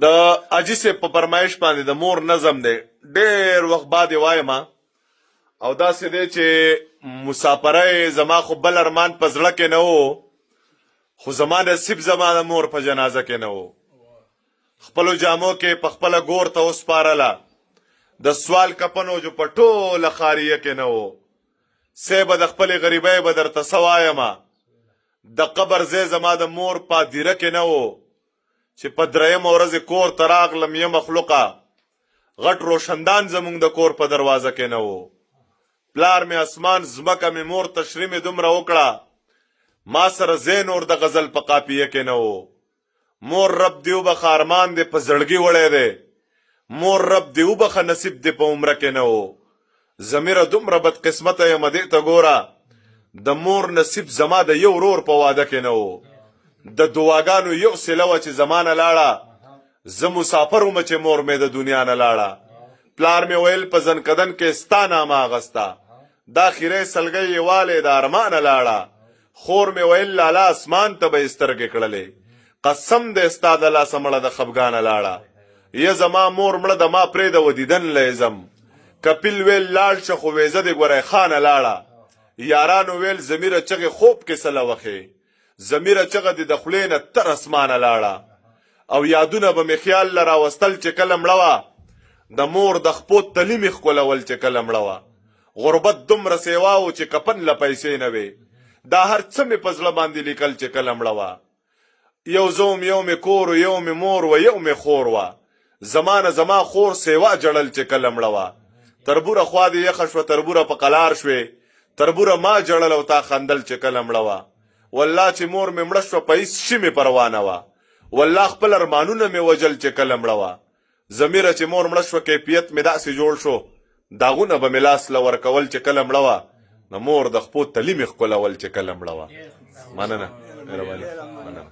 د اجي صاحب په فرمایش باندې د مور نظم دی ډېر وخت بعد یې وایم او داسې دی چې مسافرۍ زما خو بل ارمان په زړه کې نه و خو زما نصیب زما د مور په جنازه کې نه و خپلو جامو کې په خپله ګور ته وسپارله د سوال کپنو جو په ټوله خاریه کې نه و سی به د خپلې غریبۍ به درته څه وایمه د قبر ځای زما د مور په دیره کې نه و چې په درېیمه ورځې کور ته راغلم یم مخلوقه غټ روشندان زموږ د کور په دروازه کې نه و پلار مې اسمان ځمکه مې مور تشریح مې دومره وکړه ما سره ځای نور د غزل په قافیه کې نه و مور رب دې وبخه ارمان دې په زړګي وړی دی مور رب دې وبخه نصیب دې په عمره کې نه و ضمیره دومره بدقسمته یم دې ته ګوره د مور نصیب زما د یو ورور په واده کې نه و د دعاګانو یو سله وه چې زما نه لاړه زه مسافر ومه چې مور مې د دنیا نه لاړه پلار مې ویل په زنکدن کې ستا نامه اغسته دا خیرې سلګۍ یې والې د ارمانه لاړه خور مې ویل لالا اسمان ته به یې سترګې کړلې قسم دی ستا د لاسه مړه د خفګانه لاړه یا زما مور مړه د ما پرېږده و دیدن له یې ځم کپیل ویل لاړ شه خو ویزه دې ګوری خانه لاړه یارانو ویل ضمیره چغې خوب کې سله وخې ضمیره چغه دې د خولې نه تر اسمانه لاړه او یادونه به مې خیال له راوستل چې کله مړه وه د مور د خپو تلي مې ښکلول چې کله مړه وه غربت دومره سیوا و چې کفن له پیسې نه وې دا هر څه مې په زړه باندې لیکل چې کله مړه وه یو زوم یو مې کور و یو مې مور و یو مې خور وه زما نه زما خور سیوا جړل چې کله مړه وه تربوره خوا دې یخه شوه تربوره په قلار شوې تربوره ما جړل او تا خندل چې کله مړه وه والله چې مور مې مړه شوه په هېڅ شي مې پروا نه وه والله خپل ارمانونه مې وجل چې کله مړه وه ضمیره چې مور مړه شوه کیفیت مې داسې جوړ شو داغونه به مې لاس له ورکول چې کله مړه وه نو مور د خپو تلي مې ښکلول چې کله مړه وه مننه مهرباني مننه